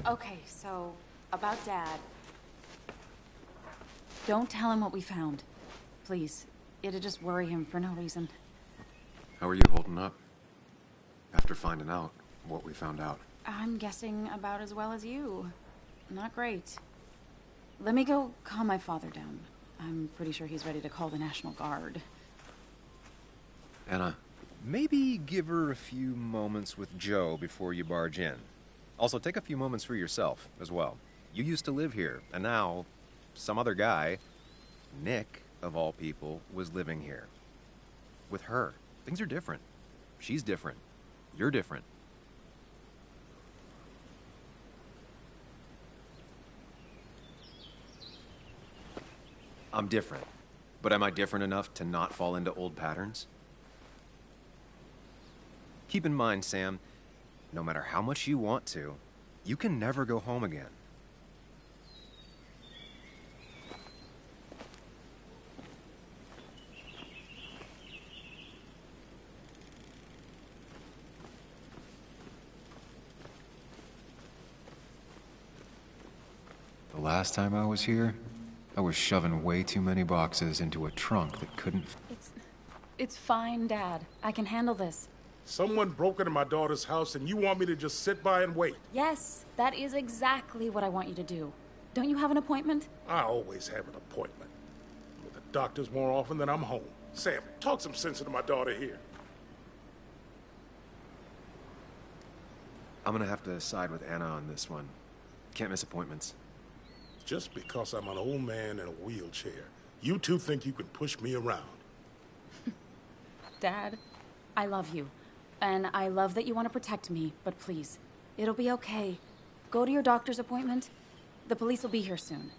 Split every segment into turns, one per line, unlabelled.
Okay, so, about Dad. Don't tell him what we found. Please. It'd just worry him for no reason.
How are you holding up? After finding out what we found out.
I'm guessing about as well as you. Not great. Let me go calm my father down. I'm pretty sure he's ready to call the National Guard.
Anna.
Maybe give her a few moments with Joe before you barge in. Also, take a few moments for yourself as well. You used to live here, and now some other guy, Nick, of all people, was living here. With her. Things are different. She's different. You're different. I'm different. But am I different enough to not fall into old patterns? Keep in mind, Sam, no matter how much you want to, you can never go home again.
The last time I was here, I was shoving way too many boxes into a trunk that couldn't...
It's fine, Dad. I can handle this.
Someone broke into my daughter's house and you want me to just sit by and wait?
Yes, that is exactly what I want you to do. Don't you have an appointment?
I always have an appointment. With the doctors more often than I'm home. Sam, talk some sense into my daughter here.
I'm gonna have to side with Anna on this one. Can't miss appointments.
Just because I'm an old man in a wheelchair, you two think you can push me around.
Dad, I love you. And I love that you want to protect me, but please, it'll be okay. Go to your doctor's appointment. The police will be here soon.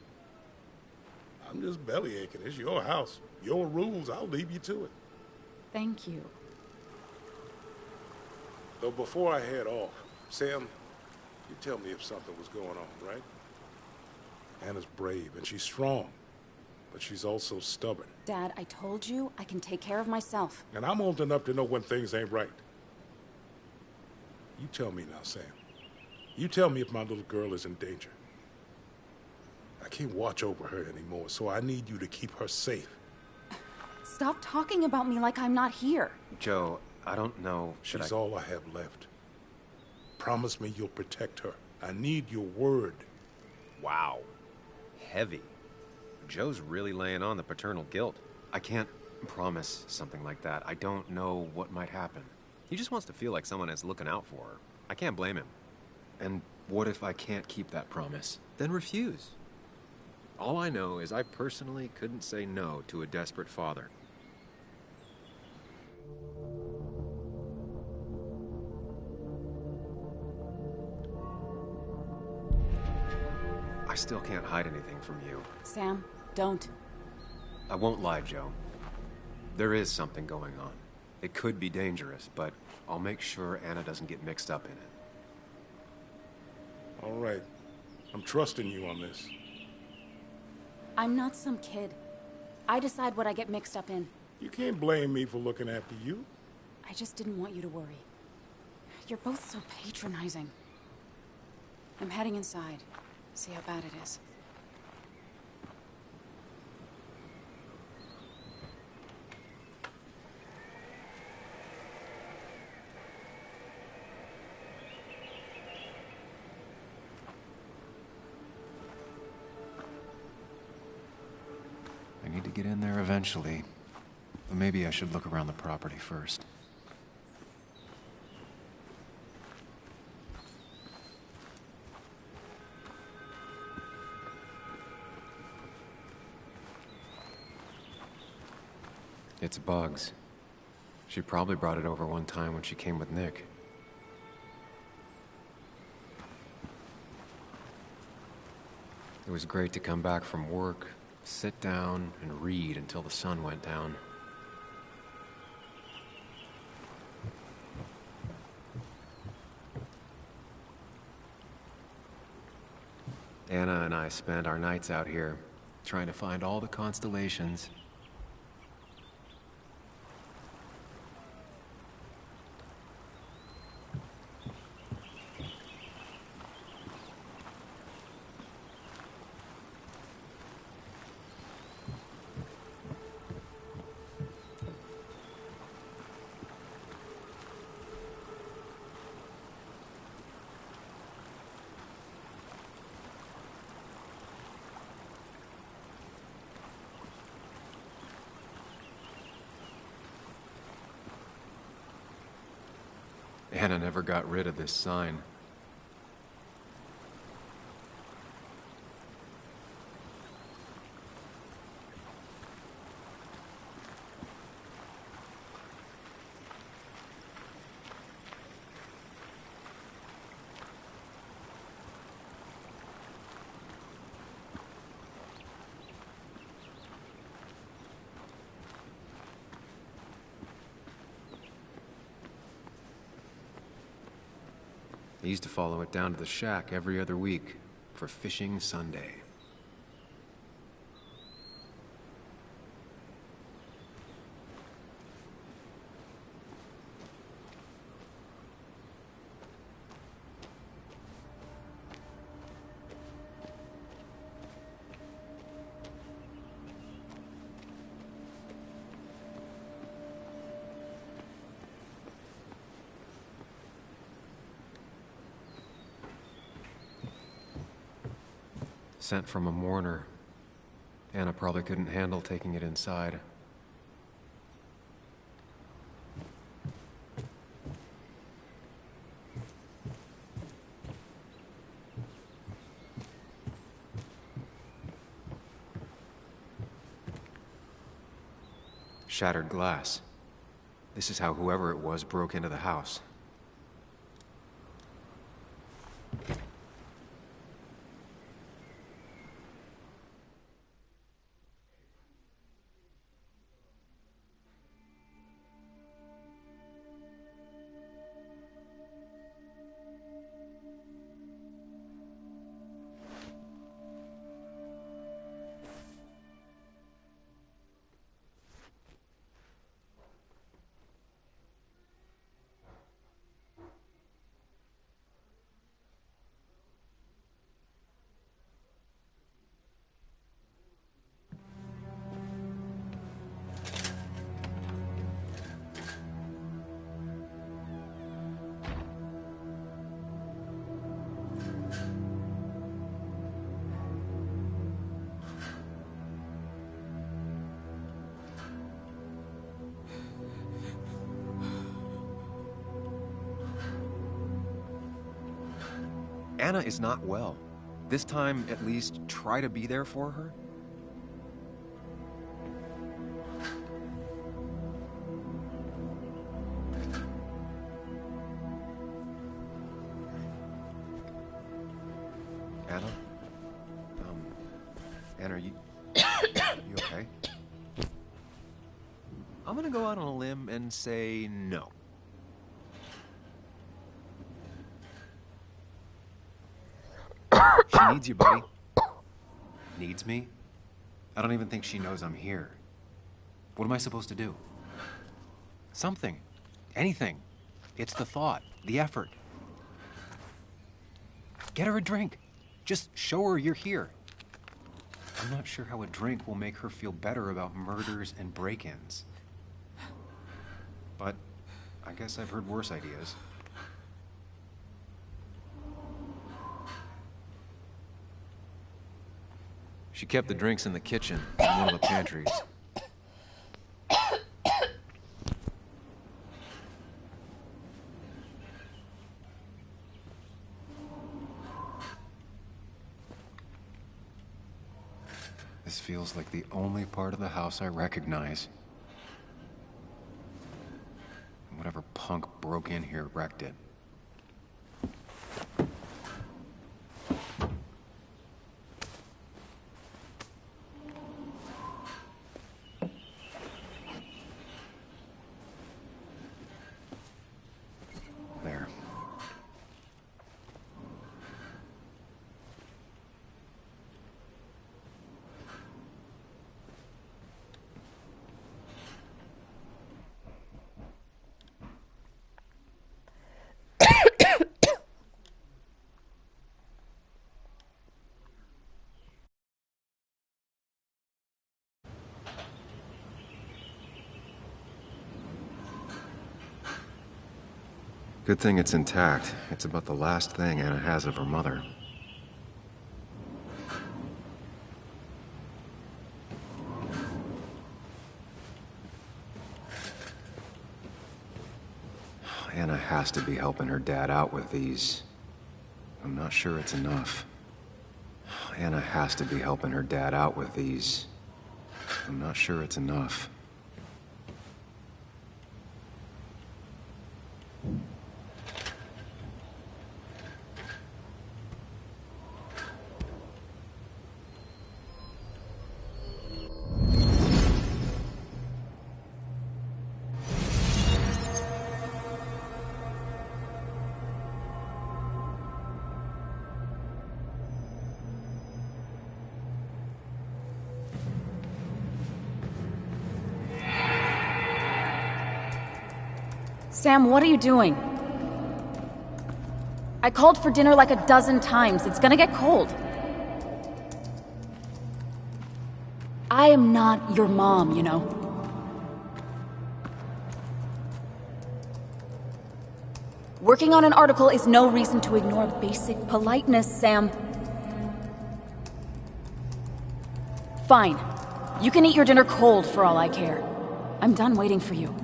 I'm just belly aching. It's your house. Your rules, I'll leave you to it.
Thank you.
Though before I head off, Sam, you tell me if something was going on, right? Anna's brave and she's strong, but she's also stubborn.
Dad, I told you I can take care of myself.
And I'm old enough to know when things ain't right. You tell me now, Sam. You tell me if my little girl is in danger. I can't watch over her anymore, so I need you to keep her safe.
Stop talking about me like I'm not here.
Joe, I don't know.
She's all I have left. Promise me you'll protect her. I need your word.
Wow. Heavy. Joe's really laying on the paternal guilt. I can't promise something like that. I don't know what might happen. He just wants to feel like someone is looking out for her. I can't blame him.
And what if I can't keep that promise?
Then refuse. All I know is I personally couldn't say no to a desperate father. I still can't hide anything from you.
Sam, don't.
I won't lie, Joe. There is something going on. It could be dangerous, but I'll make sure Anna doesn't get mixed up in it.
All right. I'm trusting you on this.
I'm not some kid. I decide what I get mixed up in.
You can't blame me for looking after you.
I just didn't want you to worry. You're both so patronizing. I'm heading inside. See how bad it is.
I need to get in there eventually. But maybe I should look around the property first. It's Bugs. She probably brought it over one time when she came with Nick. It was great to come back from work, sit down, and read until the sun went down. Anna and I spent our nights out here, trying to find all the constellations. Anna never got rid of this sign. I used to follow it down to the shack every other week for Fishing Sunday. Sent from a mourner. Anna probably couldn't handle taking it inside. Shattered glass. This is how whoever it was broke into the house. Anna is not well. This time, at least, try to be there for her. Anna? Anna, are you okay? I'm gonna go out on a limb and say no. She needs you, buddy. Needs me? I don't even think she knows I'm here. What am I supposed to do? Something. Anything. It's the thought, the effort. Get her a drink. Just show her you're here. I'm not sure how a drink will make her feel better about murders and break-ins. But I guess I've heard worse ideas. She kept the drinks in the kitchen, in one of the pantries. This feels like the only part of the house I recognize. Whatever punk broke in here wrecked it. There. Good thing it's intact. It's about the last thing Anna has of her mother. Anna has to be helping her dad out with these. I'm not sure it's enough. Anna has to be helping her dad out with these. I'm not sure it's enough.
Sam, what are you doing? I called for dinner like a dozen times. It's gonna get cold. I am not your mom, you know. Working on an article is no reason to ignore basic politeness, Sam. Fine. You can eat your dinner cold for all I care. I'm done waiting for you.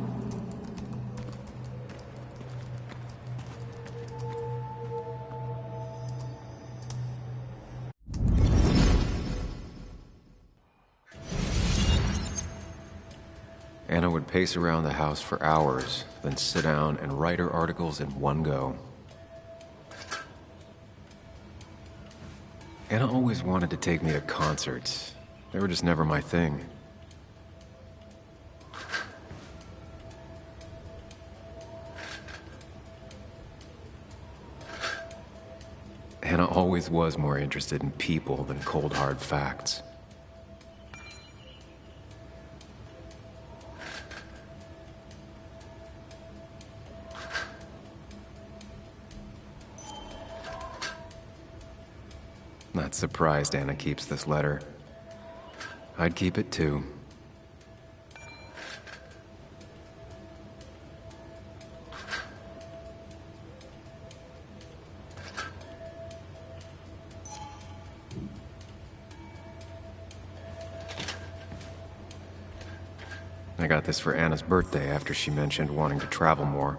Anna would pace around the house for hours, then sit down and write her articles in one go. Anna always wanted to take me to concerts. They were just never my thing. Anna always was more interested in people than cold hard facts. Not surprised Anna keeps this letter. I'd keep it too. I got this for Anna's birthday after she mentioned wanting to travel more.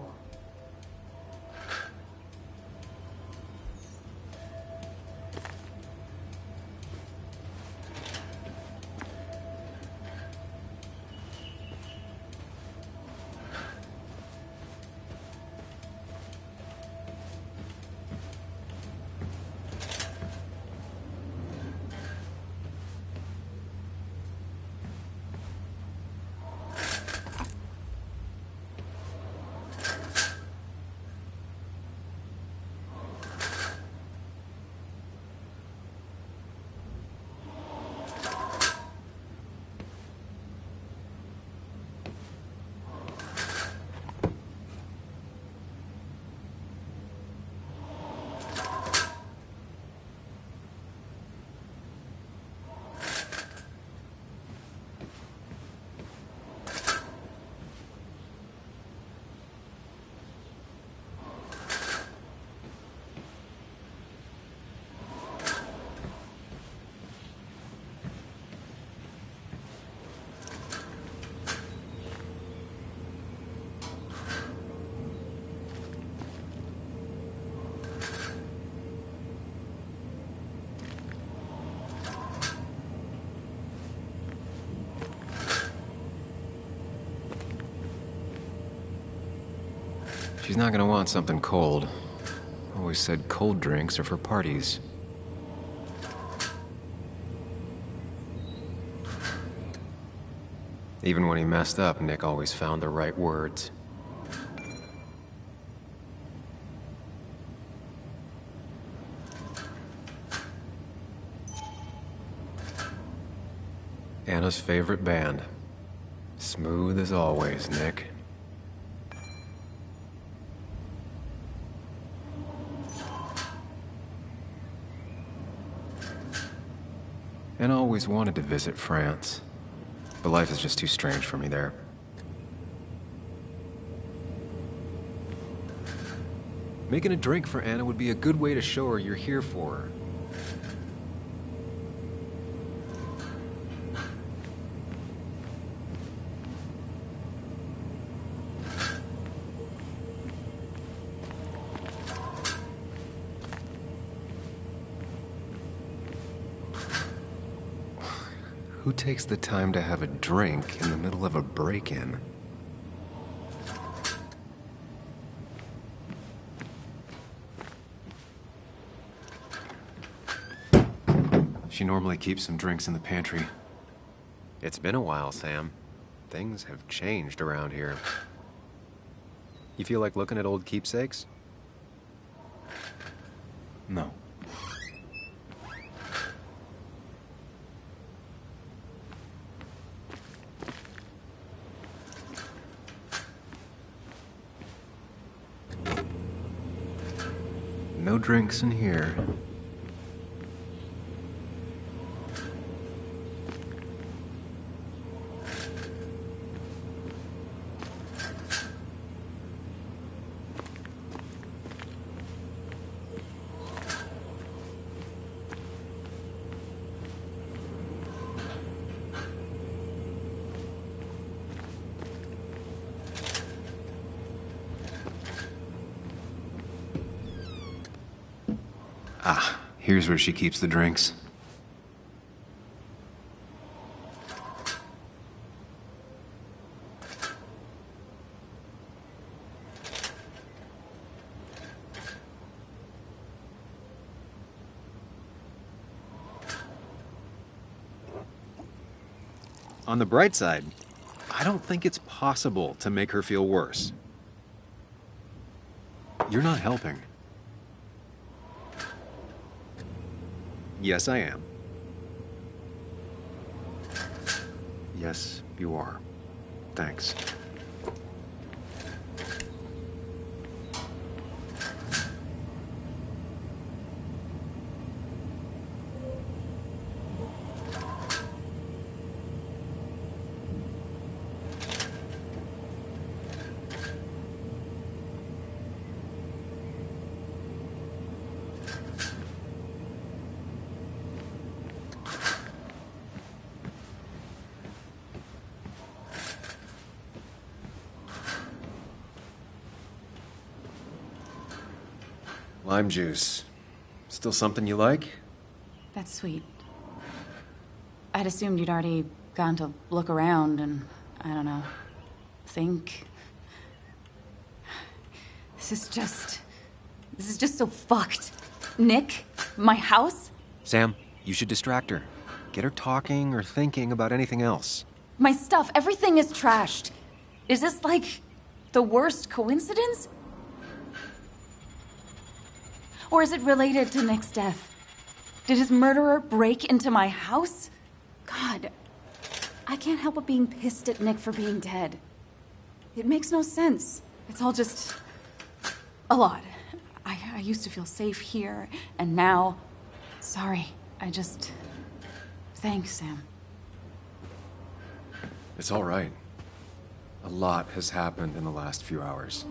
She's not gonna want something cold. Always said cold drinks are for parties. Even when he messed up, Nick always found the right words. Anna's favorite band. Smooth as always, Nick. Anna always wanted to visit France, but life is just too strange for me there. Making a drink for Anna would be a good way to show her you're here for her.
Who takes the time to have a drink in the middle of a break-in?
She normally keeps some drinks in the pantry.
It's been a while, Sam. Things have changed around here. You feel like looking at old keepsakes?
No. No drinks in here. Ah, here's where she keeps the drinks.
On the bright side, I don't think it's possible to make her feel worse.
You're not helping.
Yes, I am.
Yes, you are. Thanks.
Lime juice. Still something you like?
That's sweet. I'd assumed you'd already gone to look around and, I don't know, think. This is just so fucked. Nick? My house?
Sam, you should distract her. Get her talking or thinking about anything else.
My stuff, everything is trashed. Is this like the worst coincidence? Or is it related to Nick's death? Did his murderer break into my house? God, I can't help but being pissed at Nick for being dead. It makes no sense. It's all just a lot. I used to feel safe here, and now, sorry, thanks, Sam.
It's all right. A lot has happened in the last few hours.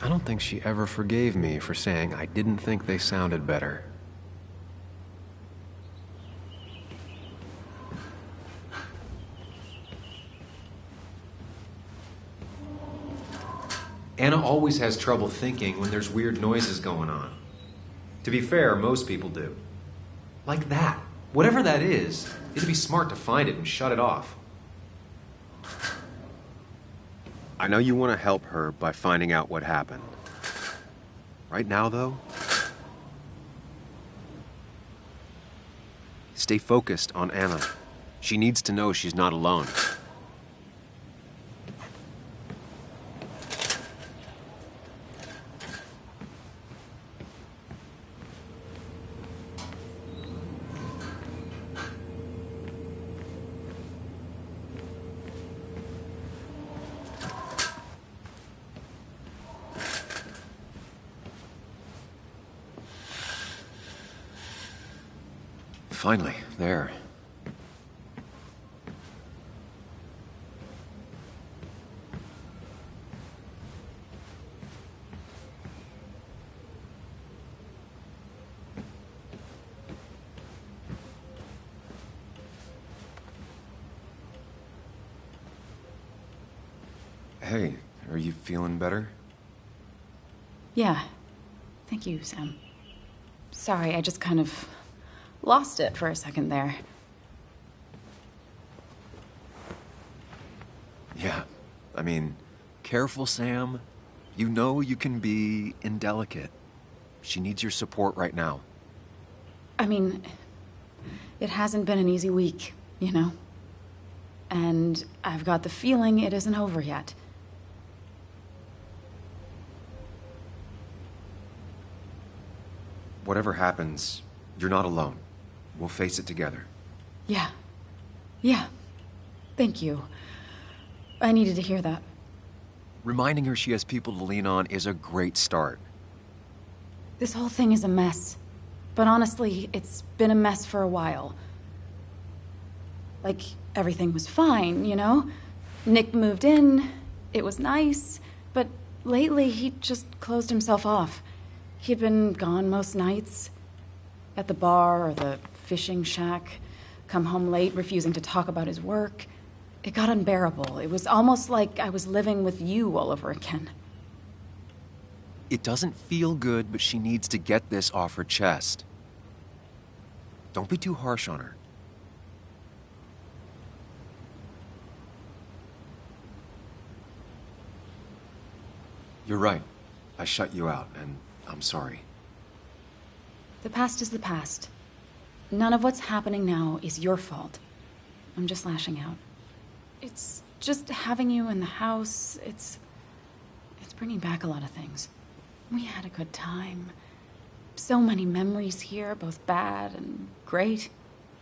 I don't think she ever forgave me for saying I didn't think they sounded better.
Anna always has trouble thinking when there's weird noises going on. To be fair, most people do. Like that. Whatever that is, it'd be smart to find it and shut it off.
I know you want to help her by finding out what happened. Right now, though, stay focused on Anna. She needs to know she's not alone. Finally, there.
Hey, are you feeling better?
Yeah. Thank you, Sam. Sorry, I just kind of lost it for a second there.
Yeah. I mean, careful, Sam. You know you can be indelicate. She needs your support right now.
I mean, it hasn't been an easy week, you know? And I've got the feeling it isn't over yet.
Whatever happens, you're not alone. We'll face it together.
Yeah. Yeah. Thank you. I needed to hear that.
Reminding her she has people to lean on is a great start.
This whole thing is a mess. But honestly, it's been a mess for a while. Like, everything was fine, you know? Nick moved in, it was nice, but lately he just closed himself off. He'd been gone most nights. At the bar or the fishing shack, come home late, refusing to talk about his work. It got unbearable. It was almost like I was living with you all over again.
It doesn't feel good, but she needs to get this off her chest. Don't be too harsh on her. You're right. I shut you out, and I'm sorry.
The past is the past. None of what's happening now is your fault. I'm just lashing out. It's just having you in the house. It's bringing back a lot of things. We had a good time. So many memories here, both bad and great.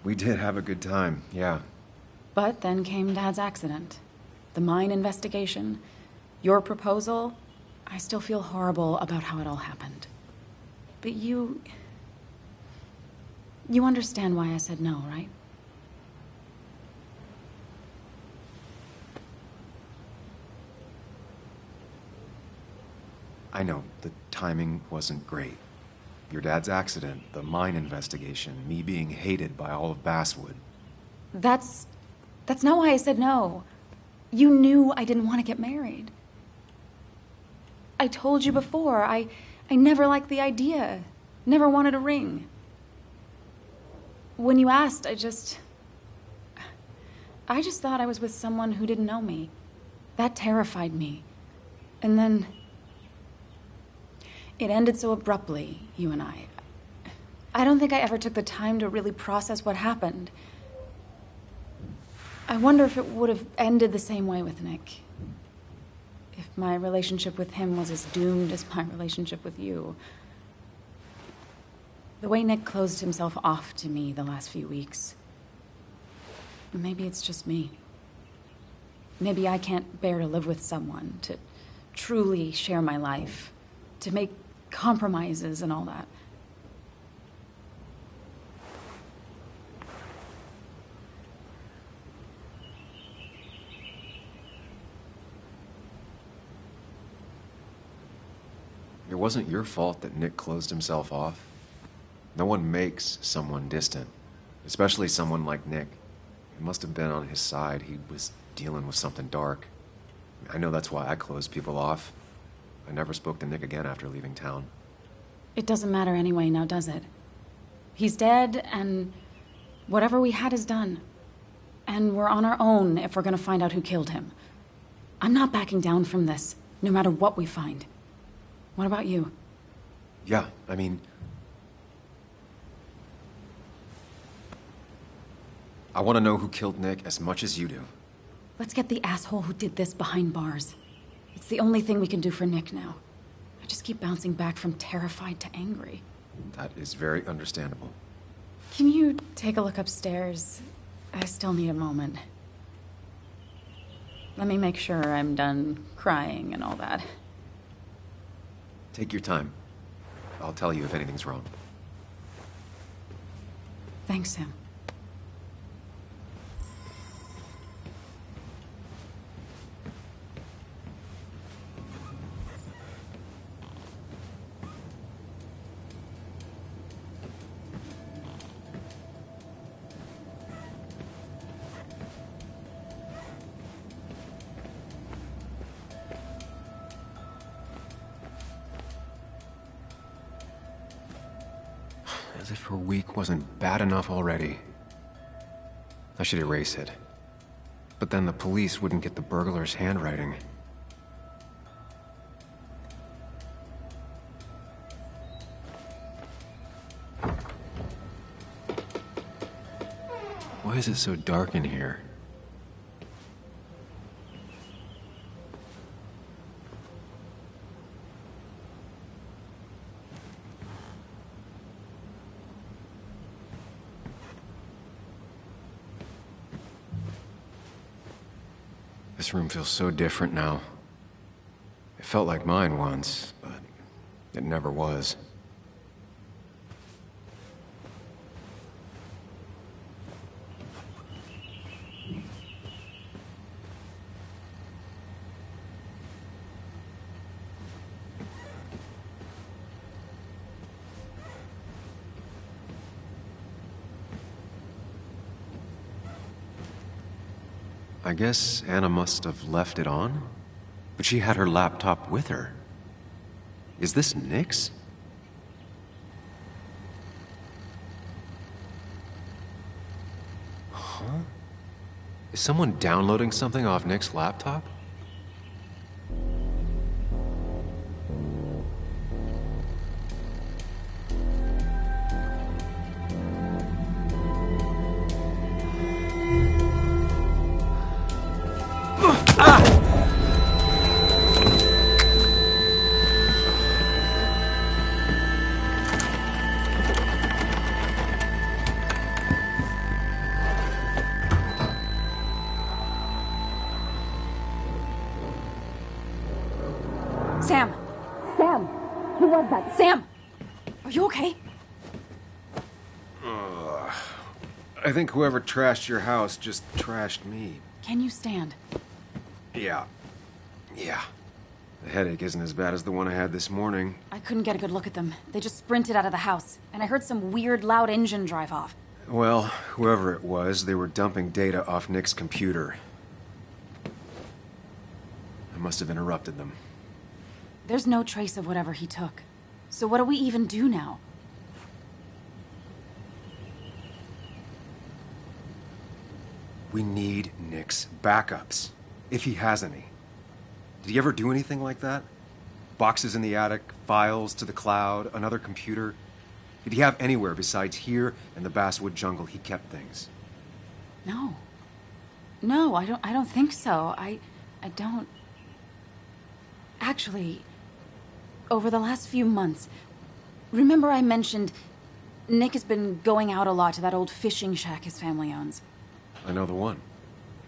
We did have a good time, yeah.
But then came Dad's accident. The mine investigation. Your proposal. I still feel horrible about how it all happened. But you understand why I said no, right?
I know, the timing wasn't great. Your dad's accident, the mine investigation, me being hated by all of Basswood.
That's not why I said no. You knew I didn't want to get married. I told you before, I never liked the idea. Never wanted a ring. When you asked, I just thought I was with someone who didn't know me. That terrified me. And then it ended so abruptly, you and I. I don't think I ever took the time to really process what happened. I wonder if it would have ended the same way with Nick. If my relationship with him was as doomed as my relationship with you. The way Nick closed himself off to me the last few weeks. Maybe it's just me. Maybe I can't bear to live with someone, to truly share my life, to make compromises and all that.
It wasn't your fault that Nick closed himself off. No one makes someone distant, especially someone like Nick. It must have been on his side. He was dealing with something dark. I know that's why I closed people off. I never spoke to Nick again after leaving town.
It doesn't matter anyway, now does it? He's dead, and whatever we had is done. And we're on our own if we're gonna find out who killed him. I'm not backing down from this, no matter what we find. What about you?
Yeah, I mean... I want to know who killed Nick as much as you do.
Let's get the asshole who did this behind bars. It's the only thing we can do for Nick now. I just keep bouncing back from terrified to angry.
That is very understandable.
Can you take a look upstairs? I still need a moment. Let me make sure I'm done crying and all that.
Take your time. I'll tell you if anything's wrong.
Thanks, Sam.
As if her week wasn't bad enough already. I should erase it. But then the police wouldn't get the burglar's handwriting. Why is it so dark in here? This room feels so different now. It felt like mine once, but it never was. I guess Anna must have left it on, but she had her laptop with her. Is this Nick's? Huh? Is someone downloading something off Nick's laptop?
Sam! Sam! Who was that? Sam! Are you okay?
I think whoever trashed your house just trashed me.
Can you stand?
Yeah. The headache isn't as bad as the one I had this morning.
I couldn't get a good look at them. They just sprinted out of the house, and I heard some weird, loud engine drive off.
Well, whoever it was, they were dumping data off Nick's computer. I must have interrupted them.
There's no trace of whatever he took. So what do we even do now?
We need Nick's backups, if he has any. Did he ever do anything like that? Boxes in the attic, files to the cloud, another computer? Did he have anywhere besides here and the Basswood jungle he kept things?
No. No, I don't think so. I don't... Actually, over the last few months, remember I mentioned Nick has been going out a lot to that old fishing shack his family owns.
I know the one.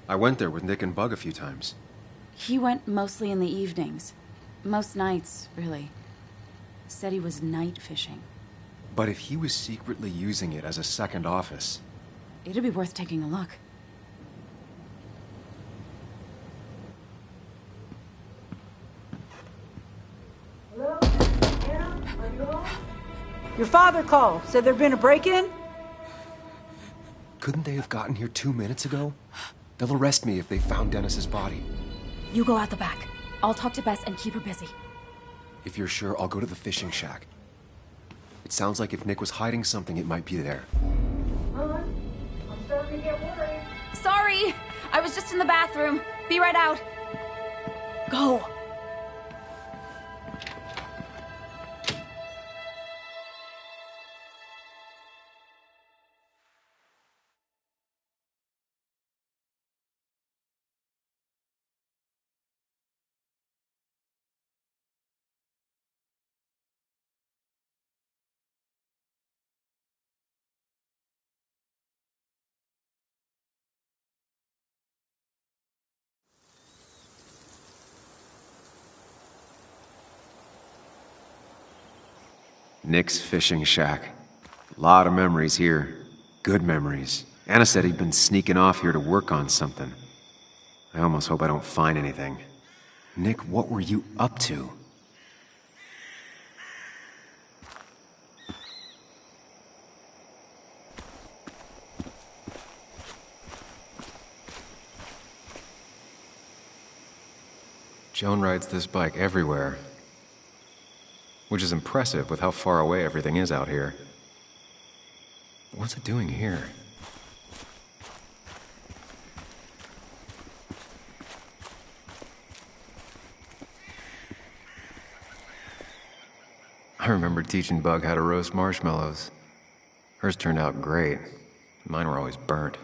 I went there with Nick and Bug a few times.
He went mostly in the evenings. Most nights, really. Said he was night fishing.
But if he was secretly using it as a second office...
It'd be worth taking a look.
Hello? Anna? Are you home? Your father called. Said there'd been a break-in?
Couldn't they have gotten here 2 minutes ago? They'll arrest me if they found Dennis's body.
You go out the back. I'll talk to Bess and keep her busy.
If you're sure, I'll go to the fishing shack. It sounds like if Nick was hiding something, it might be there.
Hon, I'm starting to get worried.
Sorry! I was just in the bathroom. Be right out. Go.
Nick's fishing shack. A lot of memories here. Good memories. Anna said he'd been sneaking off here to work on something. I almost hope I don't find anything. Nick, what were you up to? Joan rides this bike everywhere. Which is impressive with how far away everything is out here. What's it doing here? I remember teaching Bug how to roast marshmallows. Hers turned out great. Mine were always burnt.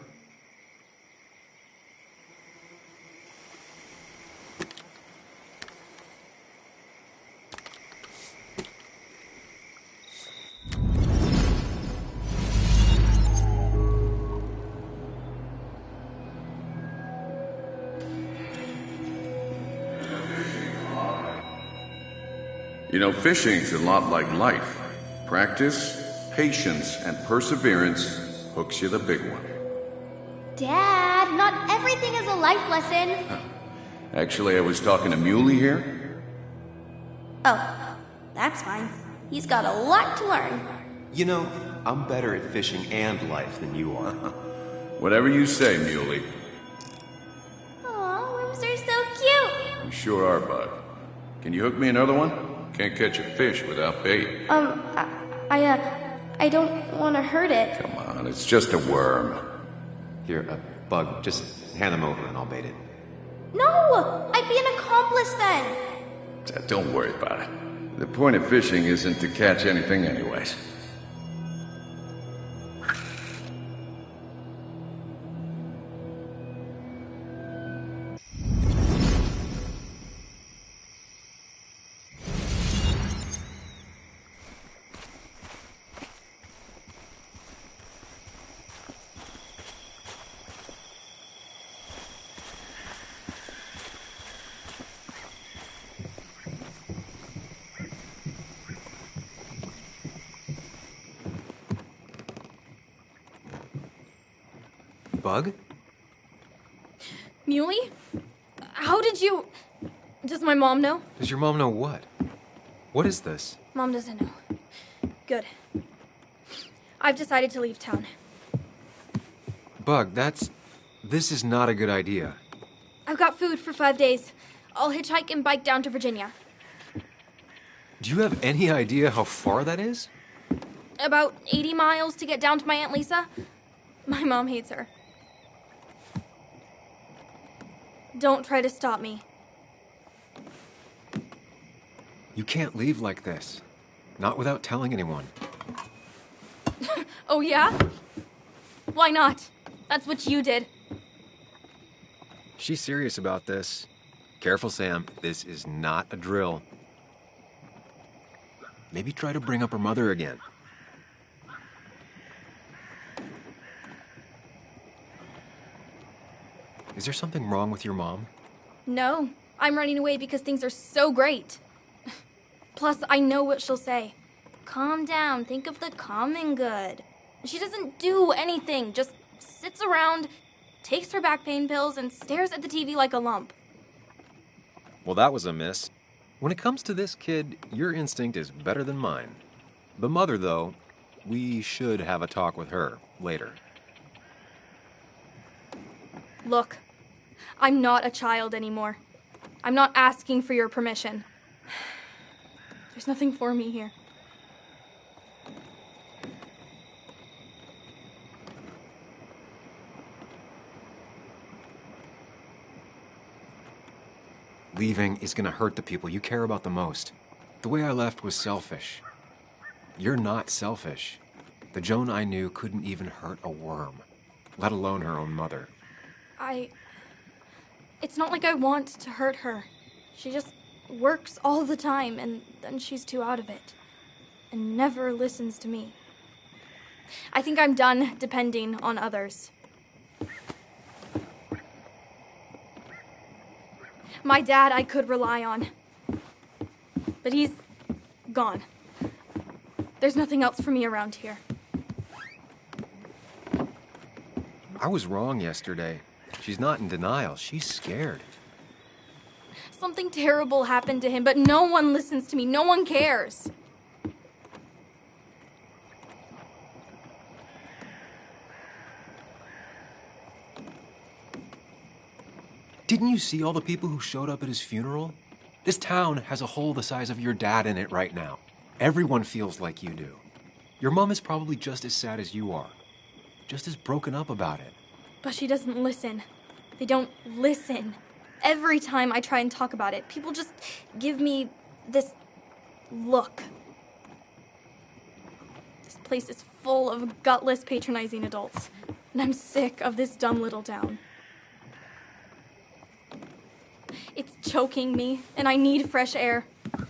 You know, fishing's a lot like life. Practice, patience, and perseverance hooks you the big one.
Dad, not everything is a life lesson.
Actually, I was talking to Muley here.
Oh, that's fine. He's got a lot to learn.
You know, I'm better at fishing and life than you are.
Whatever you say, Muley.
Aw, worms are so cute.
You sure are, Bud. Can you hook me another one? Can't catch a fish without bait.
I don't want to hurt it.
Come on, it's just a worm.
Here, Bug, just hand them over and I'll bait it.
No! I'd be an accomplice then.
Don't worry about it. The point of fishing isn't to catch anything anyways.
Bug?
Muley? How did you... Does my mom know?
Does your mom know what? What is this?
Mom doesn't know. Good. I've decided to leave town.
Bug, this is not a good idea.
I've got food for 5 days. I'll hitchhike and bike down to Virginia.
Do you have any idea how far that is?
About 80 miles to get down to my Aunt Lisa. My mom hates her. Don't try to stop me.
You can't leave like this. Not without telling anyone.
Oh, yeah? Why not? That's what you did.
She's serious about this. Careful, Sam. This is not a drill. Maybe try to bring up her mother again. Is there something wrong with your mom?
No, I'm running away because things are so great. Plus, I know what she'll say. Calm down, think of the common good. She doesn't do anything, just sits around, takes her back pain pills, and stares at the TV like a lump.
Well, that was a miss. When it comes to this kid, your instinct is better than mine. The mother, though, we should have a talk with her later.
Look, I'm not a child anymore. I'm not asking for your permission. There's nothing for me here.
Leaving is gonna hurt the people you care about the most. The way I left was selfish. You're not selfish. The Joan I knew couldn't even hurt a worm, let alone her own mother.
It's not like I want to hurt her. She just works all the time, and then she's too out of it. And never listens to me. I think I'm done depending on others. My dad I could rely on. But he's gone. There's nothing else for me around here.
I was wrong yesterday. She's not in denial. She's scared.
Something terrible happened to him, but no one listens to me. No one cares.
Didn't you see all the people who showed up at his funeral? This town has a hole the size of your dad in it right now. Everyone feels like you do. Your mom is probably just as sad as you are. Just as broken up about it.
But she doesn't listen. They don't listen. Every time I try and talk about it, people just give me this look. This place is full of gutless, patronizing adults, and I'm sick of this dumb little town. It's choking me, and I need fresh air.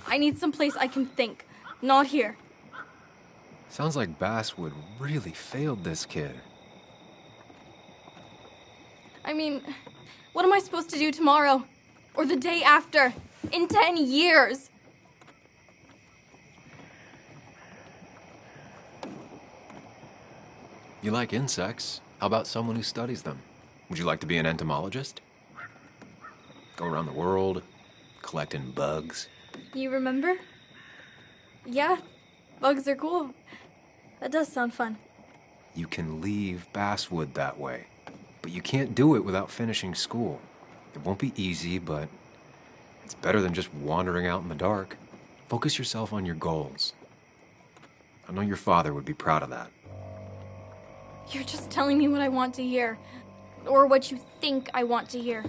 I need someplace I can think, not here.
Sounds like Basswood really failed this kid.
I mean, what am I supposed to do tomorrow? Or the day after? In 10 years?
You like insects? How about someone who studies them? Would you like to be an entomologist? Go around the world, collecting bugs.
You remember? Yeah, bugs are cool. That does sound fun.
You can leave Basswood that way, but you can't do it without finishing school. It won't be easy, but it's better than just wandering out in the dark. Focus yourself on your goals. I know your father would be proud of that.
You're just telling me what I want to hear. Or what you think I want to hear.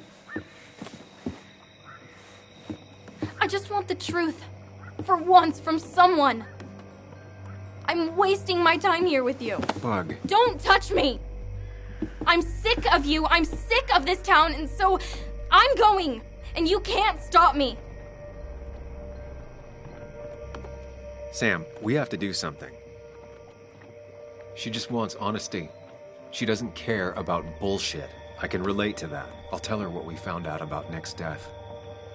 I just want the truth. For once, from someone. I'm wasting my time here with you.
Bug.
Don't touch me! I'm sick of you, I'm sick of this town, and so I'm going, and you can't stop me.
Sam, we have to do something. She just wants honesty. She doesn't care about bullshit. I can relate to that. I'll tell her what we found out about Nick's death.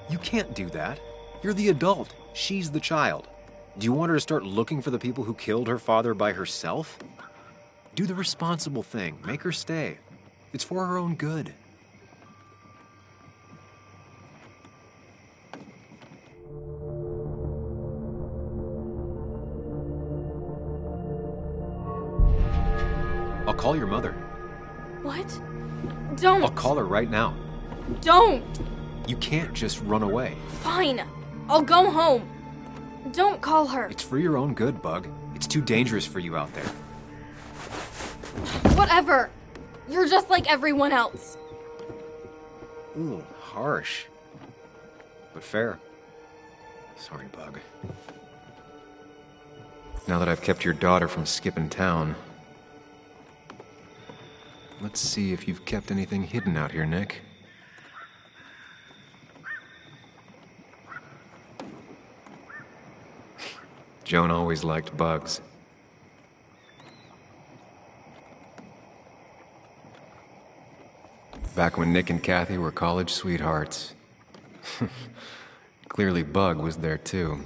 You can't do that. You're the adult. She's the child. Do you want her to start looking for the people who killed her father by herself? Do the responsible thing. Make her stay. It's for her own good. I'll call your mother.
What? Don't.
I'll call her right now.
Don't.
You can't just run away.
Fine. I'll go home. Don't call her.
It's for your own good, Bug. It's too dangerous for you out there.
Whatever. You're just like everyone else.
Ooh, harsh. But fair. Sorry, Bug. Now that I've kept your daughter from skipping town, let's see if you've kept anything hidden out here, Nick. Joan always liked bugs. Back when Nick and Kathy were college sweethearts. Clearly Bug was there too.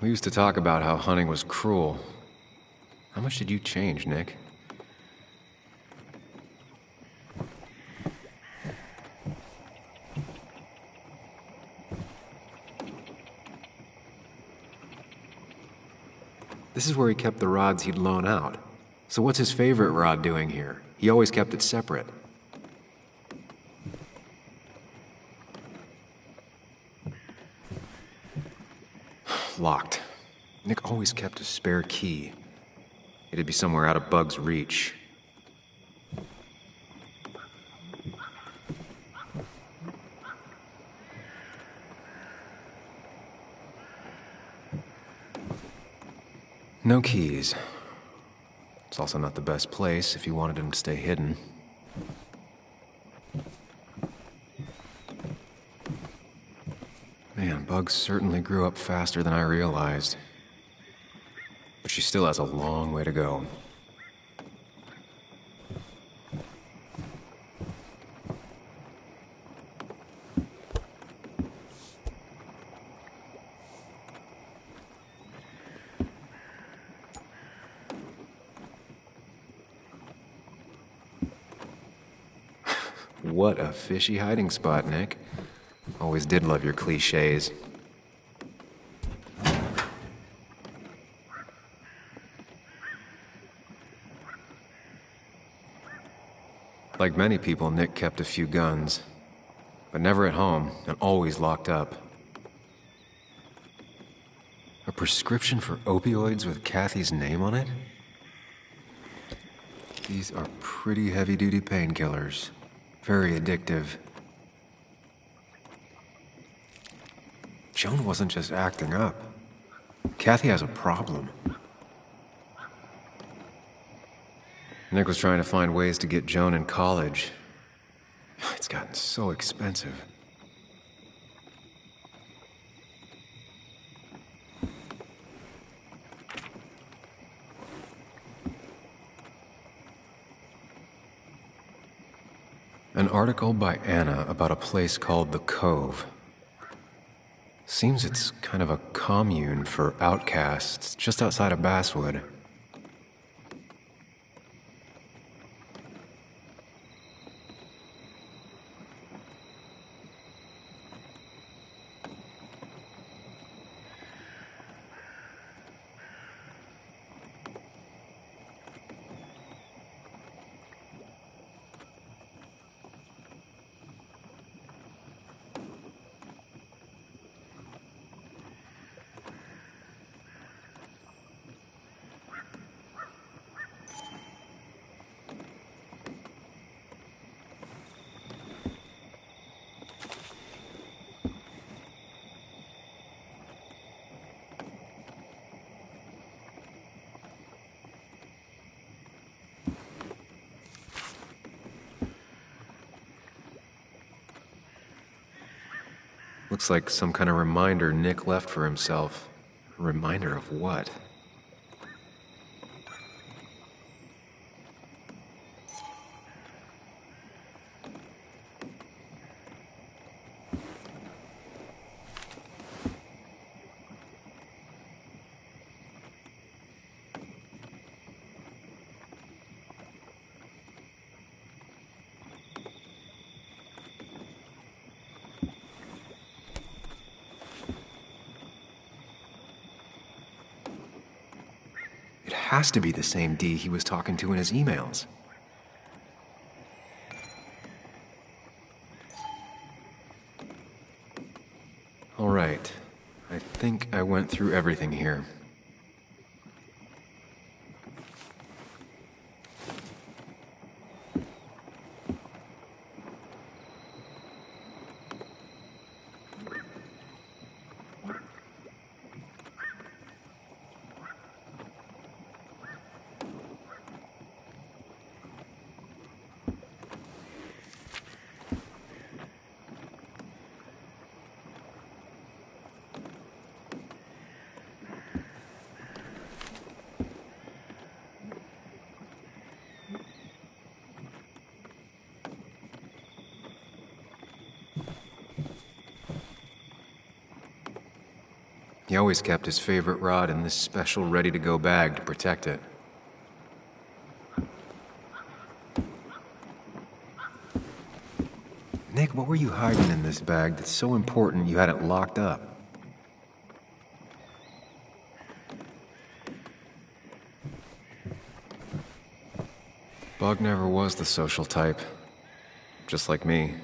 We used to talk about how hunting was cruel. How much did you change, Nick? This is where he kept the rods he'd loan out. So what's his favorite rod doing here? He always kept it separate. Locked. Nick always kept a spare key. It'd be somewhere out of Bug's reach. No keys. It's also not the best place if you wanted him to stay hidden. Man, Bug certainly grew up faster than I realized. But she still has a long way to go. What a fishy hiding spot, Nick. Always did love your cliches. Like many people, Nick kept a few guns, but never at home and always locked up. A prescription for opioids with Kathy's name on it? These are pretty heavy-duty painkillers. Very addictive. Joan wasn't just acting up. Kathy has a problem. Nick was trying to find ways to get Joan in college. It's gotten so expensive. An article by Anna about a place called The Cove. Seems it's kind of a commune for outcasts just outside of Basswood. Looks like some kind of reminder Nick left for himself. A reminder of what? Has to be the same D he was talking to in his emails. All right. I think I went through everything here. He always kept his favorite rod in this special ready-to-go bag to protect it. Nick, what were you hiding in this bag that's so important you had it locked up? Bug never was the social type. Just like me.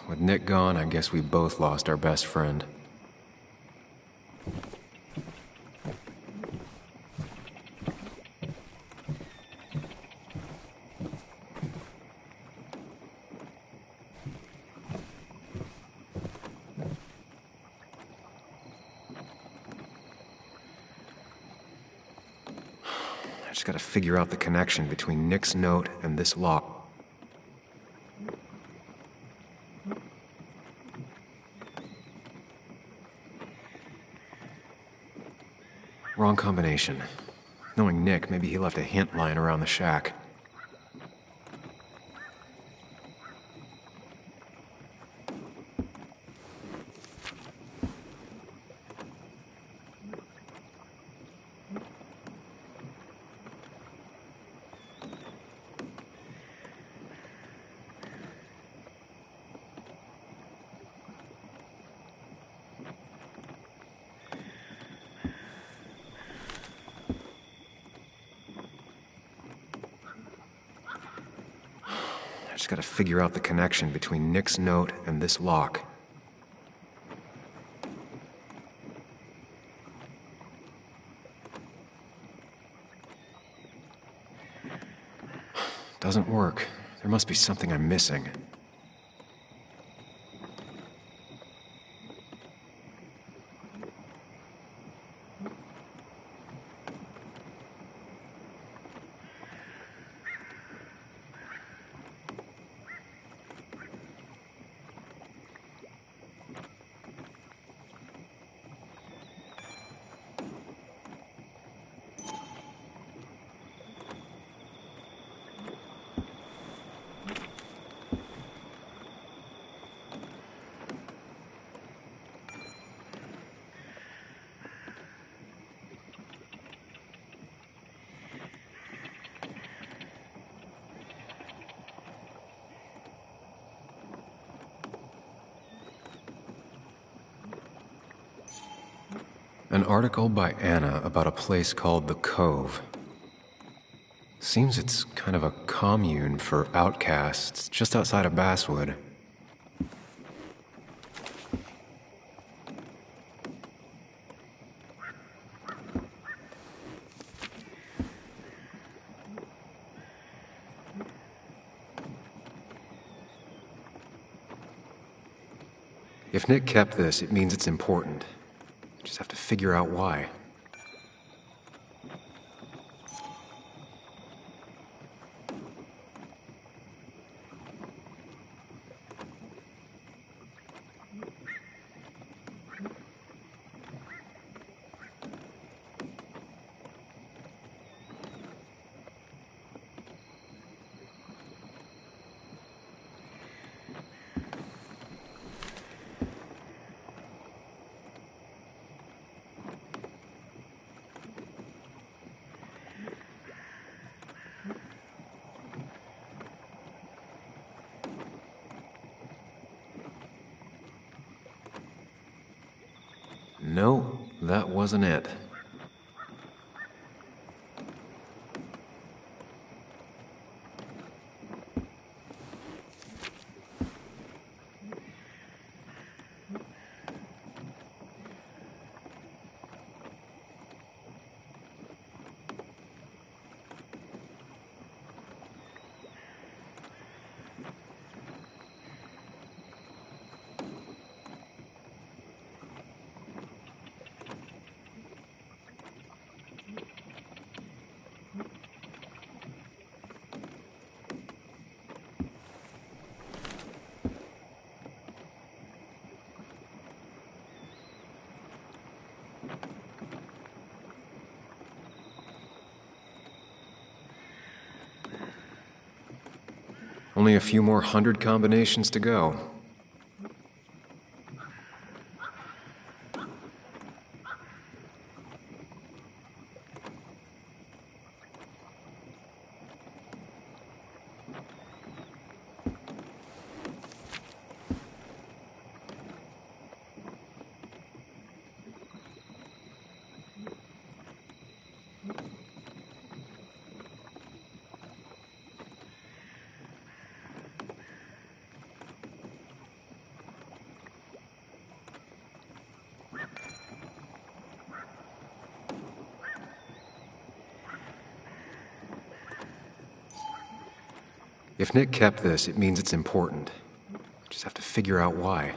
With Nick gone, I guess we both lost our best friend. I just gotta figure out the connection between Nick's note and this lock. Wrong combination. Knowing Nick, maybe he left a hint lying around the shack. I just gotta figure out the connection between Nick's note and this lock. Doesn't work. There must be something I'm missing. An article by Anna about a place called the Cove. Seems it's kind of a commune for outcasts just outside of Basswood. If Nick kept this, it means it's important. Just have to figure out why. No, that wasn't it. Only a few more 100 combinations to go. If Nick kept this, it means it's important. Just have to figure out why.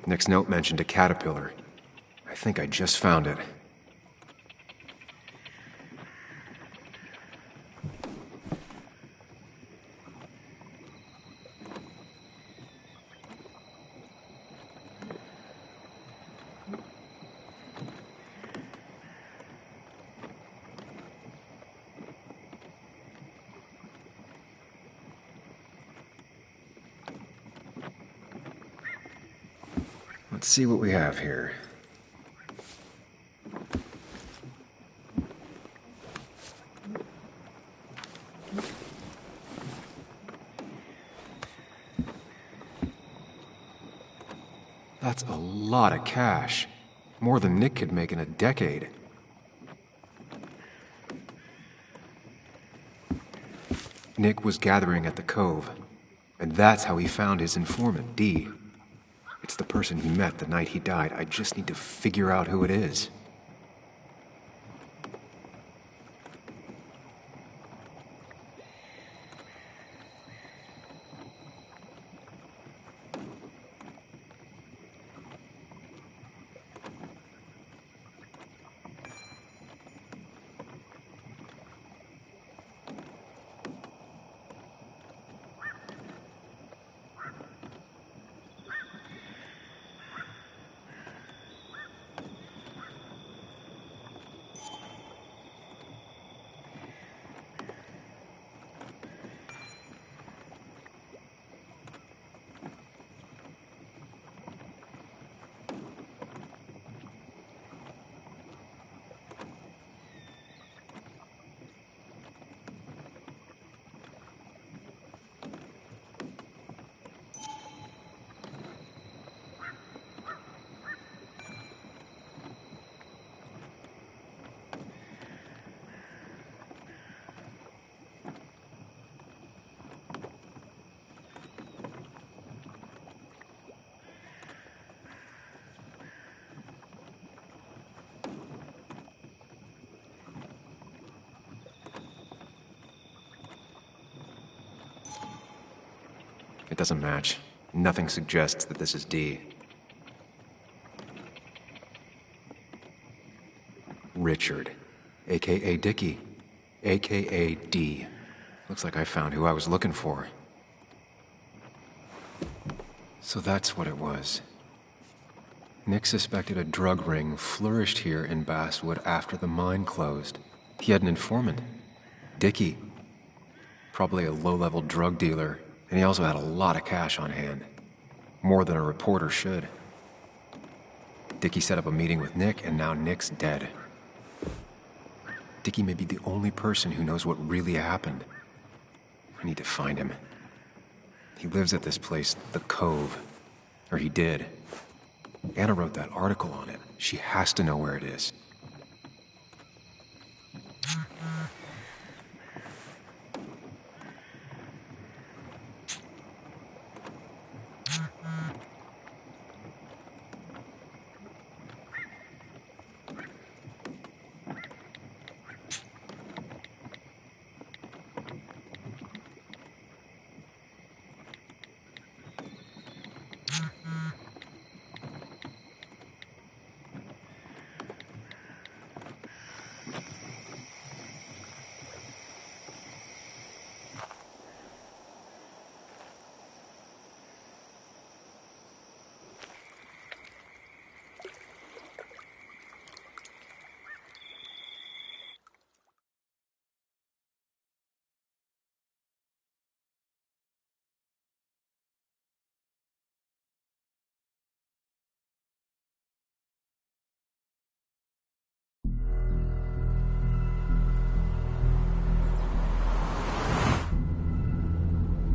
Nick's note mentioned a caterpillar. I think I just found it. Let's see what we have here. That's a lot of cash. More than Nick could make in a decade. Nick was gathering at the Cove, and that's how he found his informant, Dee. It's the person he met the night he died. I just need to figure out who it is. It doesn't match. Nothing suggests that this is Dee. Richard, a.k.a. Dickie, a.k.a. Dee. Looks like I found who I was looking for. So that's what it was. Nick suspected a drug ring flourished here in Basswood after the mine closed. He had an informant, Dickie. Probably a low-level drug dealer. And he also had a lot of cash on hand. More than a reporter should. Dickie set up a meeting with Nick, and now Nick's dead. Dickie may be the only person who knows what really happened. I need to find him. He lives at this place, the Cove. Or he did. Anna wrote that article on it. She has to know where it is.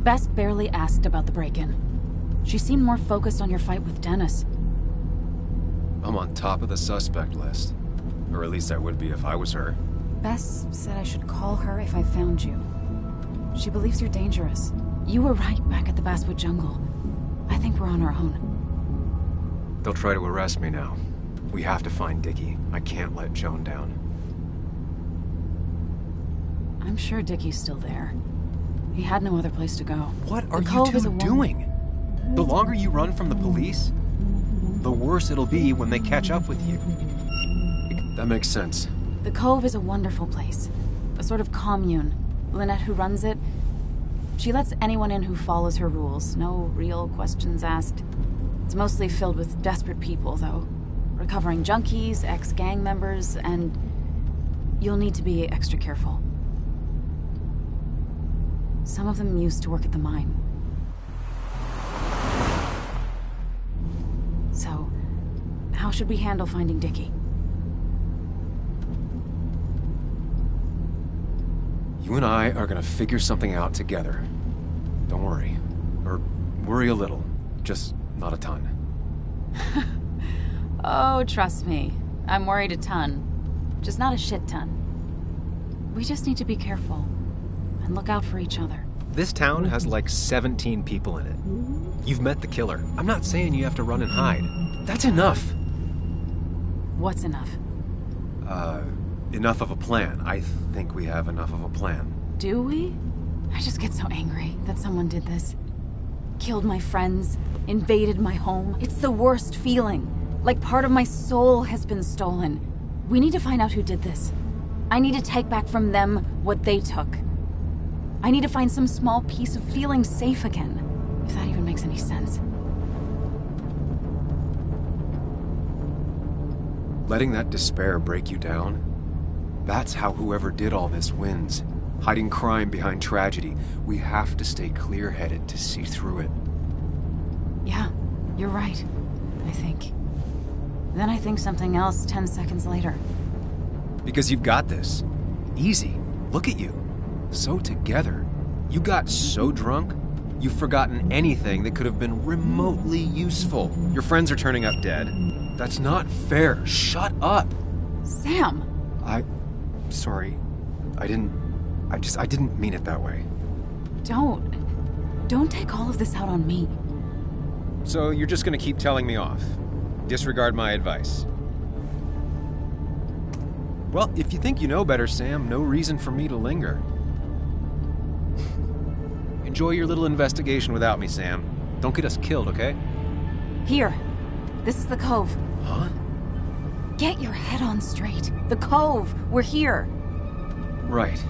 Bess barely asked about the break-in. She seemed more focused on your fight with Dennis.
I'm on top of the suspect list. Or at least I would be if I was her.
Bess said I should call her if I found you. She believes you're dangerous. You were right back at the Basswood jungle. I think we're on our own.
They'll try to arrest me now. We have to find Dickie. I can't let Joan down.
I'm sure Dickie's still there. He had no other place to go.
What are you two doing? The longer you run from the police, the worse it'll be when they catch up with you. That makes sense.
The Cove is a wonderful place. A sort of commune. Lynette, who runs it, she lets anyone in who follows her rules. No real questions asked. It's mostly filled with desperate people, though. Recovering junkies, ex-gang members, and you'll need to be extra careful. Some of them used to work at the mine. So, How should we handle finding Dickie?
You and I are gonna figure something out together. Don't worry. Or worry a little. Just not a ton.
Oh, trust me. I'm worried a ton. Just not a shit ton. We just need to be careful. And look out for each other.
This town has like 17 people in it. You've met the killer. I'm not saying you have to run and hide. That's enough.
What's enough?
Enough of a plan. I think we have enough of a plan.
Do we? I just get so angry that someone did this. Killed my friends, invaded my home. It's the worst feeling. Like part of my soul has been stolen. We need to find out who did this. I need to take back from them what they took. I need to find some small piece of feeling safe again. If that even makes any sense.
Letting that despair break you down? That's how whoever did all this wins. Hiding crime behind tragedy. We have to stay clear-headed to see through it.
Yeah, you're right, I think. Then I think something else 10 seconds later.
Because you've got this. Easy. Look at you. So together. You got so drunk, you've forgotten anything that could have been remotely useful. Your friends are turning up dead. That's not fair. Shut up.
Sam!
Sorry. I didn't mean it that way.
Don't take all of this out on me.
So you're just gonna keep telling me off? Disregard my advice?
Well, if you think you know better, Sam, no reason for me to linger. Enjoy your little investigation without me, Sam. Don't get us killed, okay?
Here. This is the Cove.
Huh?
Get your head on straight. The Cove. We're here.
Right.